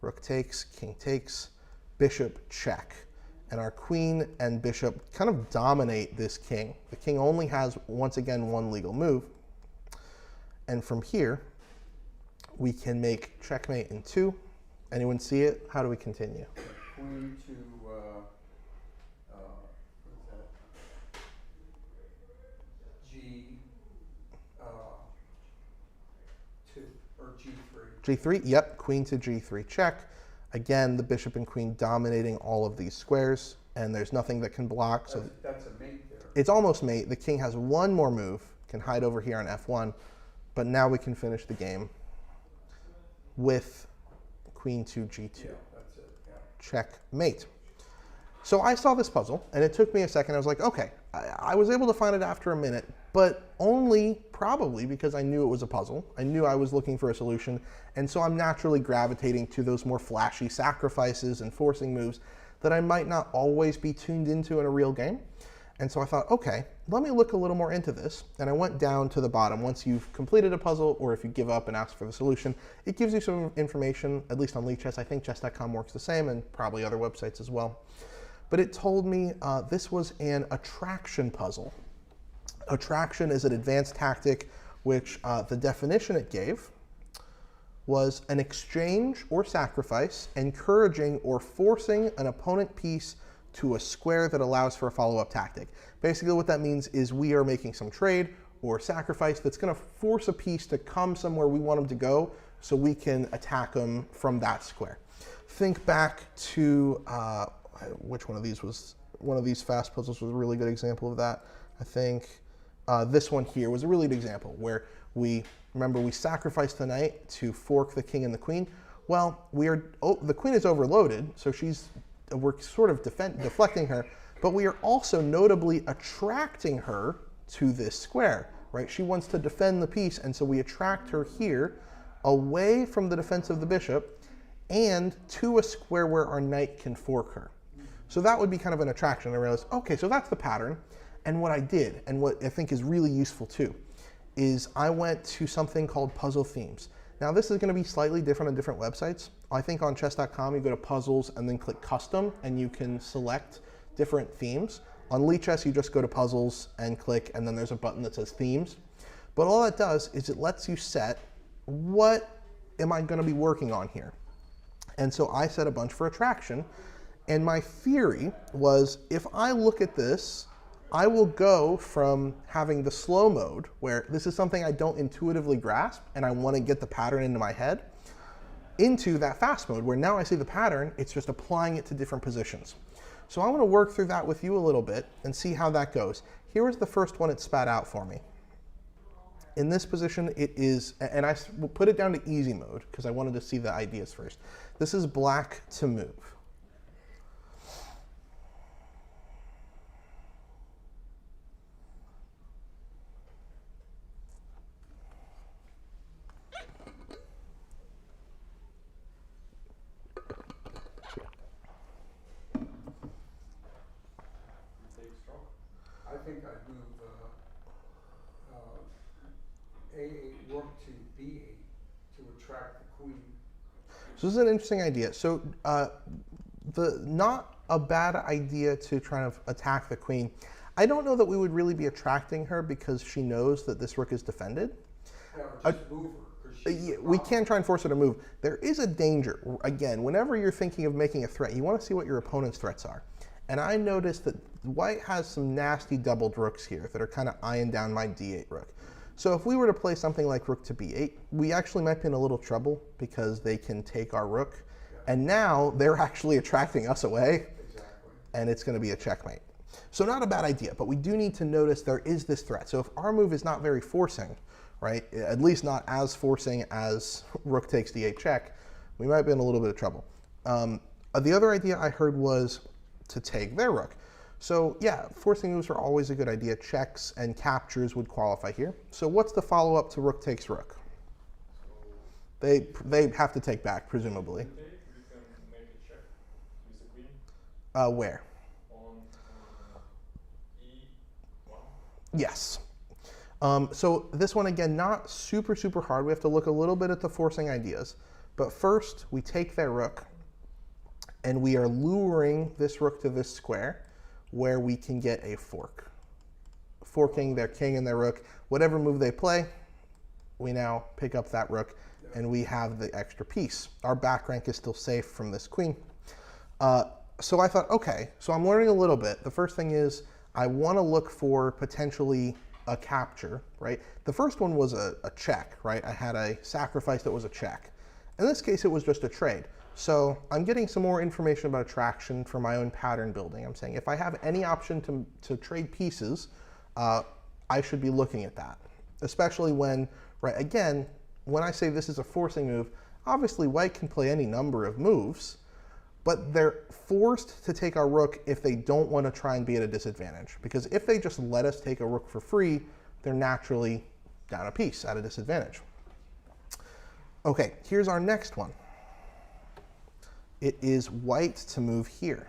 Rook takes, king takes, bishop check. And our queen and bishop kind of dominate this king. The king only has, once again, 1 legal move. And from here, we can make checkmate in 2. Anyone see it? How do we continue? Queen to, what is that? G2, or G3. G3, yep, queen to G3 check. Again, the bishop and queen dominating all of these squares, and there's nothing that can block. So That's a mate there. it's almost mate. The king has one more move, can hide over here on f1, but now we can finish the game with queen to g2. Yeah, that's it, yeah. Checkmate. So I saw this puzzle, and it took me a second. I was like, okay, I was able to find it after a minute, but only probably because I knew it was a puzzle. I knew I was looking for a solution, and so I'm naturally gravitating to those more flashy sacrifices and forcing moves that I might not always be tuned into in a real game. And so I thought, okay, let me look a little more into this. And I went down to the bottom. Once you've completed a puzzle, or if you give up and ask for the solution, it gives you some information, at least on Lichess. I think chess.com works the same, and probably other websites as well. But it told me this was an attraction puzzle. Attraction is an advanced tactic, which the definition it gave was an exchange or sacrifice, encouraging or forcing an opponent piece to a square that allows for a follow-up tactic. Basically what that means is we are making some trade or sacrifice that's going to force a piece to come somewhere we want them to go so we can attack them from that square. Think back to, which one of these fast puzzles was a really good example of that. I think this one here was a really good example where we sacrificed the knight to fork the king and the queen. Well, the queen is overloaded, so we're sort of deflecting her, but we are also notably attracting her to this square, right? She wants to defend the piece, and so we attract her here away from the defense of the bishop and to a square where our knight can fork her. So that would be kind of an attraction. I realized, okay, so that's the pattern. And what I did, and what I think is really useful too, is I went to something called Puzzle Themes. Now this is going to be slightly different on different websites. I think on chess.com you go to puzzles and then click custom and you can select different themes. On Lichess you just go to puzzles and click, and then there's a button that says themes. But all that does is it lets you set what am I going to be working on here. And so I set a bunch for attraction, and my theory was if I look at this, I will go from having the slow mode, where this is something I don't intuitively grasp and I want to get the pattern into my head, into that fast mode where now I see the pattern, it's just applying it to different positions. So I want to work through that with you a little bit and see how that goes. Here was the first one it spat out for me. In this position it is, and I will put it down to easy mode because I wanted to see the ideas first. This is black to move. I think I'd move A8 rook to B8 to attract the queen. So this is an interesting idea. So not a bad idea to try to attack the queen. I don't know that we would really be attracting her because she knows that this rook is defended. Yeah, or just move her. 'Cause she's We can try and force her to move. There is a danger. Again, whenever you're thinking of making a threat, you want to see what your opponent's threats are. And I noticed that white has some nasty doubled rooks here that are kind of eyeing down my d8 rook. So if we were to play something like rook to b8, we actually might be in a little trouble because they can take our rook. And now they're actually attracting us away. Exactly. And it's going to be a checkmate. So not a bad idea, but we do need to notice there is this threat. So if our move is not very forcing, right, at least not as forcing as rook takes d8 check, we might be in a little bit of trouble. The other idea I heard was to take their rook. So yeah, forcing moves are always a good idea. Checks and captures would qualify here. So what's the follow-up to rook takes rook? They have to take back, presumably. We can make a check with the queen Where? on E1. Yes. So this one, again, not super, super hard. We have to look a little bit at the forcing ideas. But first, we take their rook, and we are luring this rook to this square where we can get a fork. Forking their king and their rook. Whatever move they play, we now pick up that rook, and we have the extra piece. Our back rank is still safe from this queen. So I thought, okay, so I'm learning a little bit. The first thing is I want to look for potentially a capture, right? The first one was a check, right? I had a sacrifice that was a check. In this case, it was just a trade. So I'm getting some more information about attraction for my own pattern building. I'm saying if I have any option to trade pieces, I should be looking at that. Especially when, right, again, when I say this is a forcing move, obviously white can play any number of moves, but they're forced to take our rook if they don't want to try and be at a disadvantage. Because if they just let us take a rook for free, they're naturally down a piece at a disadvantage. Okay, here's our next one. It is white to move here.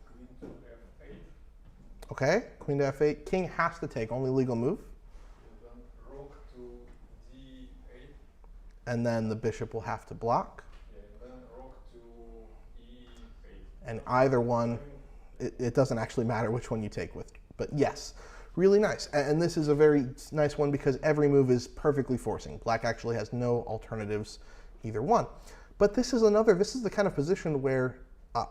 Queen to f8, Okay, queen to f8. King has to take, only legal move. and then rook to d8, And then the bishop will have to block. yeah, and then rook to e8. And either one, it doesn't actually matter which one you take with. But yes, really nice. And this is a very nice one because every move is perfectly forcing. Black actually has no alternatives, either one. But this is the kind of position where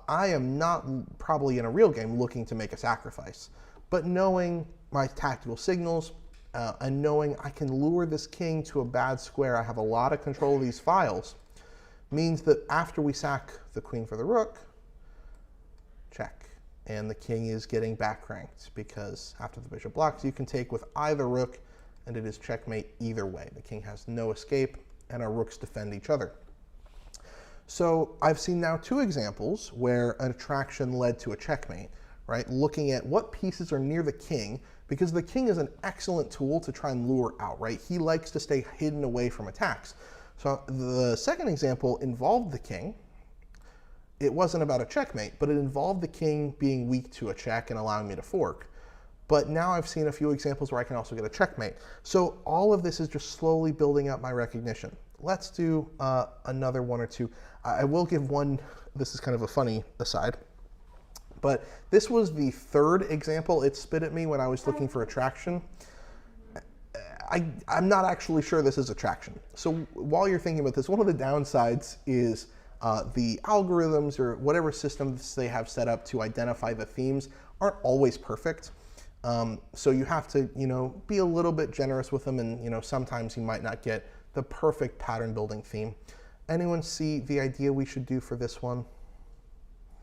I am not probably in a real game looking to make a sacrifice. But knowing my tactical signals and knowing I can lure this king to a bad square, I have a lot of control of these files, means that after we sack the queen for the rook, check. And the king is getting back ranked because after the bishop blocks, you can take with either rook and it is checkmate either way. The king has no escape and our rooks defend each other. So I've seen now two examples where an attraction led to a checkmate, right? Looking at what pieces are near the king, because the king is an excellent tool to try and lure out, right? He likes to stay hidden away from attacks. So the second example involved the king. It wasn't about a checkmate, but it involved the king being weak to a check and allowing me to fork. But now I've seen a few examples where I can also get a checkmate. So all of this is just slowly building up my recognition. Let's do another one or two. I will give one, this is kind of a funny aside, but this was the third example it spit at me when I was looking for attraction. I'm not actually sure this is attraction. So while you're thinking about this, one of the downsides is the algorithms or whatever systems they have set up to identify the themes aren't always perfect. So you have to, be a little bit generous with them, and sometimes you might not get the perfect pattern building theme. Anyone see the idea we should do for this one?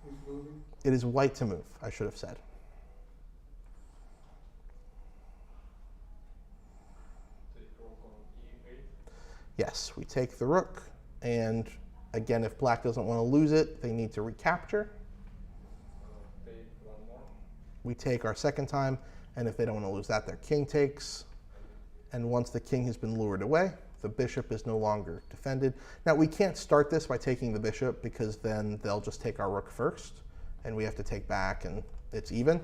Who's moving? It is white to move, I should have said. Take rook on e8. Yes, we take the rook, and again, if black doesn't want to lose it, they need to recapture. Take one more. We take our second time, and if they don't want to lose that, their king takes. And once the king has been lured away, the bishop is no longer defended. Now, we can't start this by taking the bishop because then they'll just take our rook first, and we have to take back, and it's even.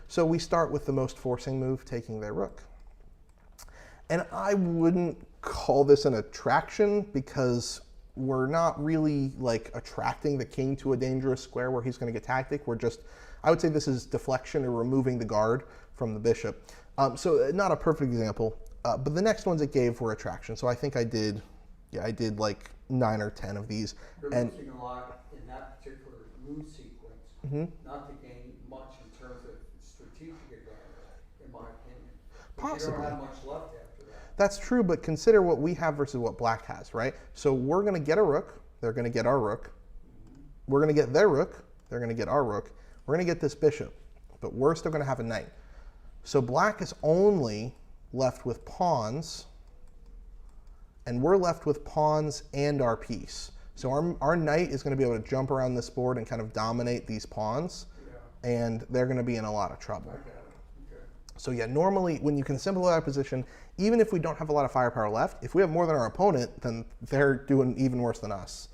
So we start with the most forcing move, taking their rook. And I wouldn't call this an attraction because we're not really attracting the king to a dangerous square where he's going to get tactic. We're just, I would say this is deflection or removing the guard from the bishop. So not a perfect example, but the next ones it gave were attraction. So I think I did like 9 or 10 of these. You're And losing a lot in that particular move sequence, not to gain much in terms of strategic advantage, in my opinion. But Possibly. you don't have much left after that. that's true, but consider what we have versus what black has, right? So we're going to get a rook. They're going to get our rook. We're going to get their rook. They're going to get our rook. We're going to get this bishop, but we're still going to have a knight. So black is only left with pawns, and we're left with pawns and our piece. So our knight is going to be able to jump around this board and kind of dominate these pawns, Yeah, and they're going to be in a lot of trouble. I got it. Okay. So yeah, normally when you can simplify our position, even if we don't have a lot of firepower left, if we have more than our opponent, then they're doing even worse than us.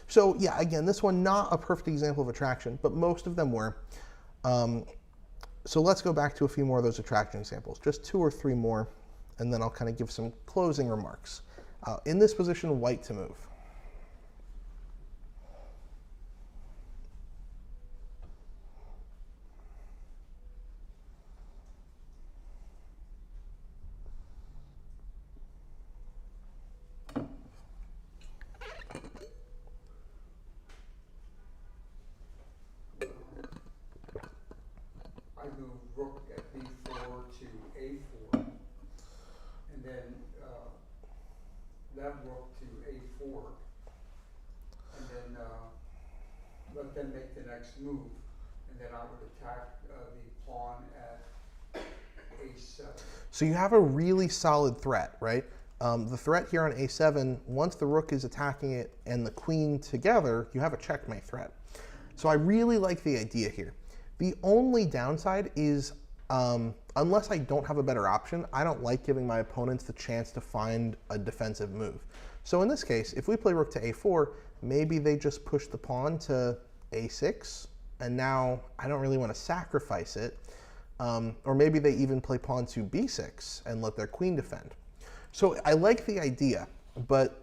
So yeah, again, this one, not a perfect example of attraction, but most of them were. So let's go back to a few more of those attraction examples, just 2 or 3 more, and then I'll kind of give some closing remarks. In this position, white to move. let them make the next move, and then I would attack the pawn at a7. So you have a really solid threat, right? The threat here on a7, once the rook is attacking it and the queen together, you have a checkmate threat. So I really like the idea here. The only downside is, unless I don't have a better option, I don't like giving my opponents the chance to find a defensive move. So in this case, if we play rook to a4, maybe they just push the pawn to a6, and now I don't really want to sacrifice it. Or maybe they even play pawn to b6 and let their queen defend. So I like the idea, but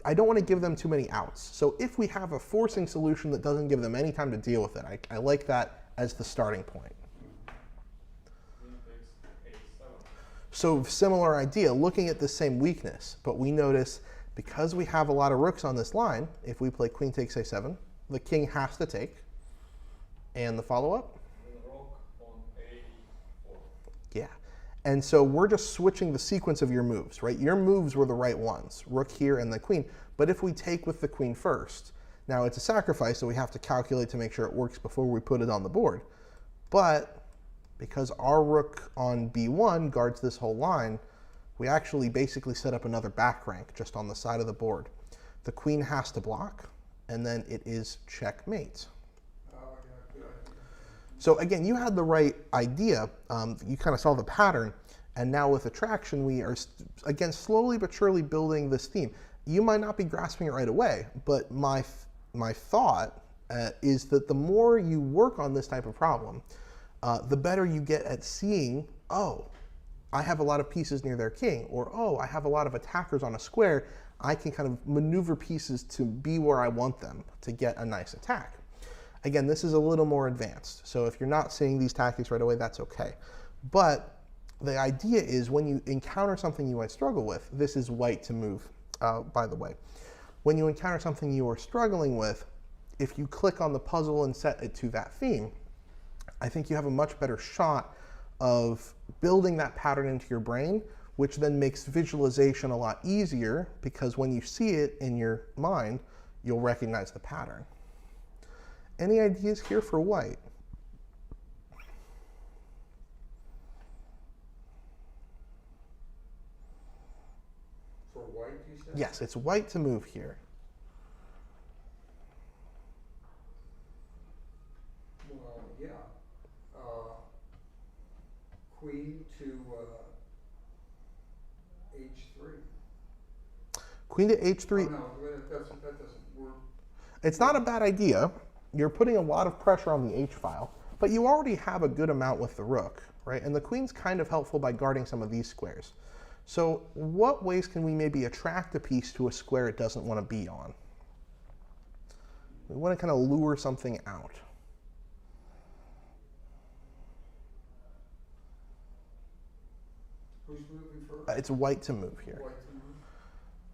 I don't want to give them too many outs. So if we have a forcing solution that doesn't give them any time to deal with it, I like that as the starting point. So similar idea, looking at the same weakness, but we notice because we have a lot of rooks on this line, if we play queen takes a7, the king has to take. And the follow-up? Rook on a4. Yeah. And so we're just switching the sequence of your moves, right? Your moves were the right ones, rook here and the queen. But if we take with the queen first, now it's a sacrifice, so we have to calculate to make sure it works before we put it on the board. But because our rook on b1 guards this whole line, we actually basically set up another back rank just on the side of the board. The queen has to block, and then it is checkmate. So again, you had the right idea. You kind of saw the pattern. And now with attraction, we are, again, slowly but surely building this theme. You might not be grasping it right away, but my thought is that the more you work on this type of problem, the better you get at seeing, oh, I have a lot of pieces near their king, or oh, I have a lot of attackers on a square. I can kind of maneuver pieces to be where I want them to get a nice attack. Again, this is a little more advanced, so if you're not seeing these tactics right away, that's okay. But the idea is when you encounter something you might struggle with, this is white to move, by the way. When you encounter something you are struggling with, if you click on the puzzle and set it to that theme, I think you have a much better shot of building that pattern into your brain, which then makes visualization a lot easier because when you see it in your mind, you'll recognize the pattern. Any ideas here for white? For white, you said? Yes, it's white to move here. Well, yeah. Queen to h3. Queen to h3. Oh, no, that doesn't work. It's not a bad idea. You're putting a lot of pressure on the h file, but you already have a good amount with the rook, right? And the queen's kind of helpful by guarding some of these squares. So what ways can we maybe attract a piece to a square it doesn't want to be on? We want to kind of lure something out. Who's moving first? It's white to move here. White to move?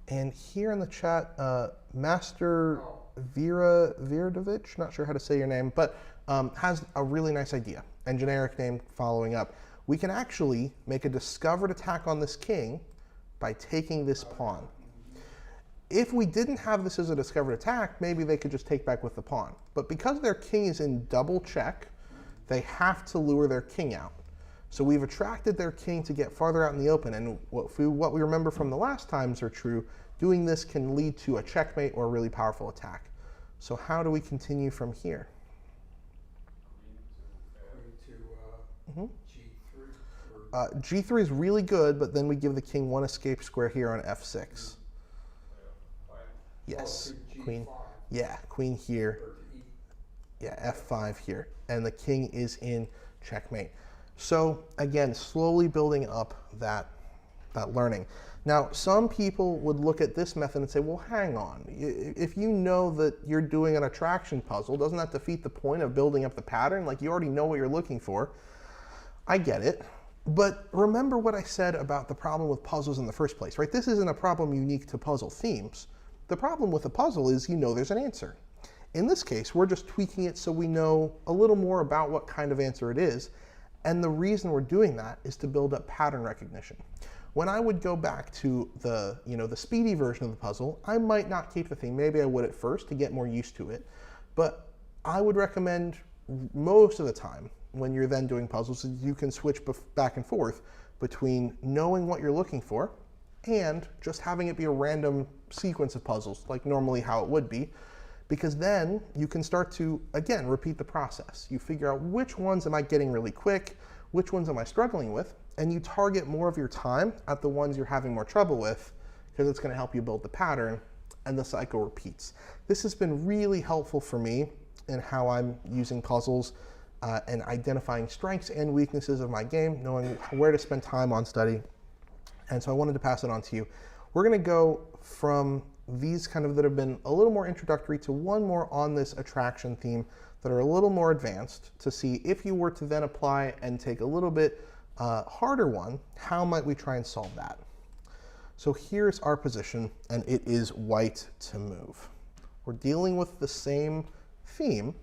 And here in the chat, Master Vera Virdovich, not sure how to say your name, but has a really nice idea and generic name following up. We can actually make a discovered attack on this king by taking this pawn. If we didn't have this as a discovered attack, maybe they could just take back with the pawn. But because their king is in double check, they have to lure their king out. So we've attracted their king to get farther out in the open, and what we remember from the last times are true. Doing this can lead to a checkmate or a really powerful attack. So how do we continue from here? Queen to G3. G3 is really good, but then we give the king one escape square here on f6. Yes, Oh, queen. G5. Yeah, queen here. Or to E. Yeah, f5 here. And the king is in checkmate. So again, slowly building up that learning. Now, some people would look at this method and say, well, hang on. If you know that you're doing an attraction puzzle, doesn't that defeat the point of building up the pattern? Like, you already know what you're looking for. I get it. But remember what I said about the problem with puzzles in the first place, right? This isn't a problem unique to puzzle themes. The problem with a puzzle is you know there's an answer. In this case, we're just tweaking it so we know a little more about what kind of answer it is. And the reason we're doing that is to build up pattern recognition. When I would go back to the speedy version of the puzzle, I might not keep the theme. Maybe I would at first to get more used to it. But I would recommend most of the time when you're then doing puzzles, you can switch back and forth between knowing what you're looking for and just having it be a random sequence of puzzles, like normally how it would be, because then you can start to, again, repeat the process. You figure out which ones am I getting really quick, which ones am I struggling with, and you target more of your time at the ones you're having more trouble with, because it's going to help you build the pattern, and the cycle repeats. This has been really helpful for me in how I'm using puzzles and identifying strengths and weaknesses of my game, knowing where to spend time on study. And so I wanted to pass it on to you. We're going to go from these kind of that have been a little more introductory to one more on this attraction theme that are a little more advanced to see if you were to then apply and take a little bit harder one, how might we try and solve that? So here's our position, and it is white to move. We're dealing with the same theme,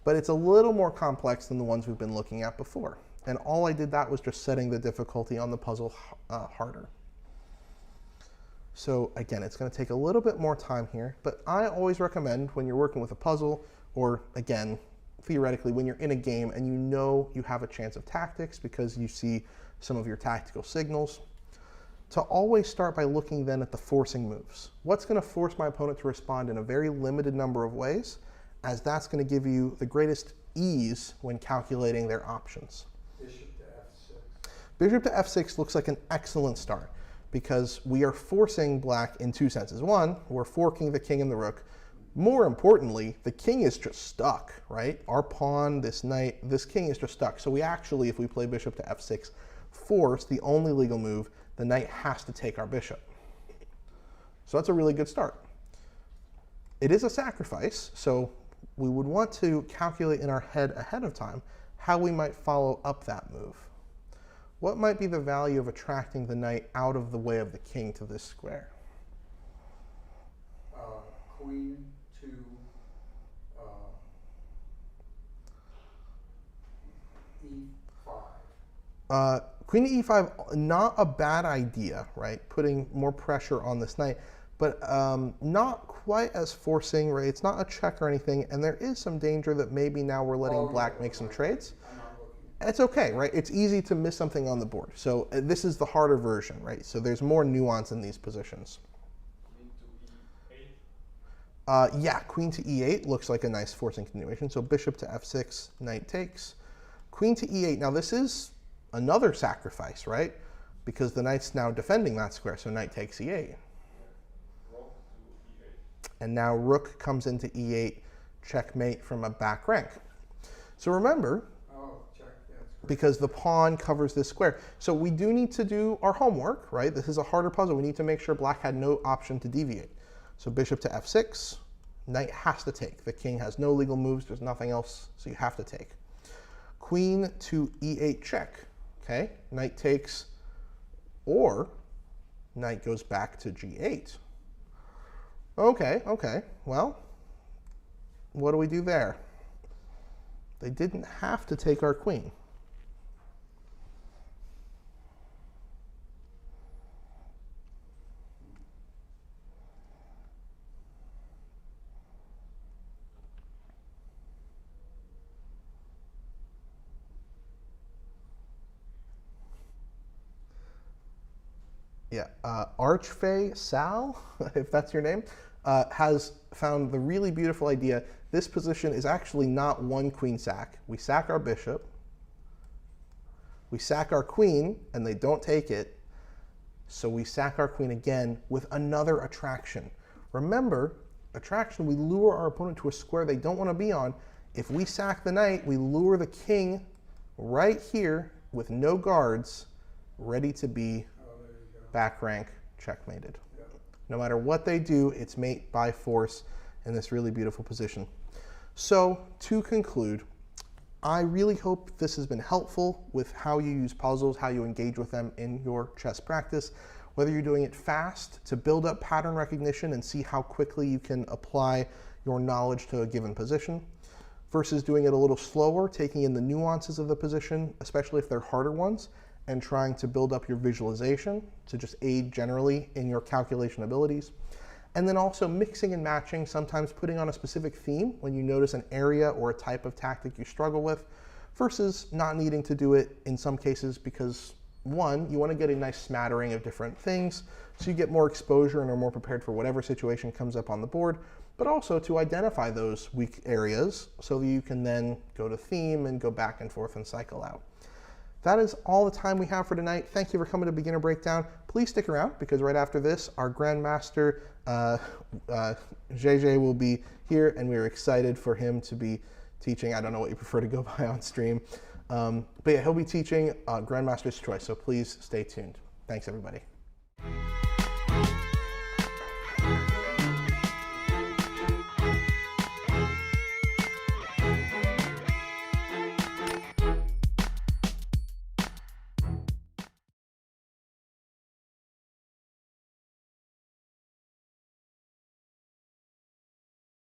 but it's a little more complex than the ones we've been looking at before. And all I did that was just setting the difficulty on the puzzle harder. So again, it's going to take a little bit more time here, but I always recommend when you're working with a puzzle, or again, theoretically, when you're in a game and you know you have a chance of tactics because you see some of your tactical signals, to always start by looking then at the forcing moves. What's going to force my opponent to respond in a very limited number of ways, as that's going to give you the greatest ease when calculating their options. Bishop to f6. Bishop to f6 looks like an excellent start because we are forcing black in two senses. One, we're forking the king and the rook. More importantly, the king is just stuck, right? Our pawn, this knight, this king is just stuck. So we actually, if we play bishop to f6, force the only legal move, the knight has to take our bishop. So that's a really good start. It is a sacrifice, so we would want to calculate in our head ahead of time how we might follow up that move. What might be the value of attracting the knight out of the way of the king to this square? Queen to e5. Queen to e5, not a bad idea, right? Putting more pressure on this knight, but not quite as forcing, right? It's not a check or anything, and there is some danger that maybe now we're letting black make some trades. I'm not looking. It's okay, right? It's easy to miss something on the board. So this is the harder version, right? So there's more nuance in these positions. Queen to e8. Yeah, queen to e8 looks like a nice forcing continuation. So bishop to f6, knight takes. Queen to e8. Now this is another sacrifice, right? Because the knight's now defending that square, so knight takes e8. Rook to e8. And now rook comes into e8, checkmate from a back rank. So remember, Oh, check. That's great. because the pawn covers this square. So we do need to do our homework, right? This is a harder puzzle. We need to make sure black had no option to deviate. So bishop to f6, knight has to take. The king has no legal moves. There's nothing else, so you have to take. Queen to e8 check. Okay, knight takes, or knight goes back to g8. Okay, well, what do we do there? They didn't have to take our queen. Yeah, Archfey Sal, if that's your name, has found the really beautiful idea. This position is actually not one queen sack. We sack our bishop, we sack our queen, and they don't take it. So we sack our queen again with another attraction. Remember, attraction, we lure our opponent to a square they don't want to be on. If we sack the knight, we lure the king right here with no guards, ready to be back rank checkmated. Yep. No matter what they do, it's mate by force in this really beautiful position. So to conclude, I really hope this has been helpful with how you use puzzles, how you engage with them in your chess practice, whether you're doing it fast to build up pattern recognition and see how quickly you can apply your knowledge to a given position, versus doing it a little slower, taking in the nuances of the position, especially if they're harder ones, and trying to build up your visualization to just aid generally in your calculation abilities. And then also mixing and matching, sometimes putting on a specific theme when you notice an area or a type of tactic you struggle with, versus not needing to do it in some cases because, one, you want to get a nice smattering of different things so you get more exposure and are more prepared for whatever situation comes up on the board, but also to identify those weak areas so that you can then go to theme and go back and forth and cycle out. That is all the time we have for tonight. Thank you for coming to Beginner Breakdown. Please stick around because right after this, our Grandmaster JJ will be here, and we're excited for him to be teaching. I don't know what you prefer to go by on stream. But yeah, he'll be teaching Grandmaster's Choice, so please stay tuned. Thanks, everybody.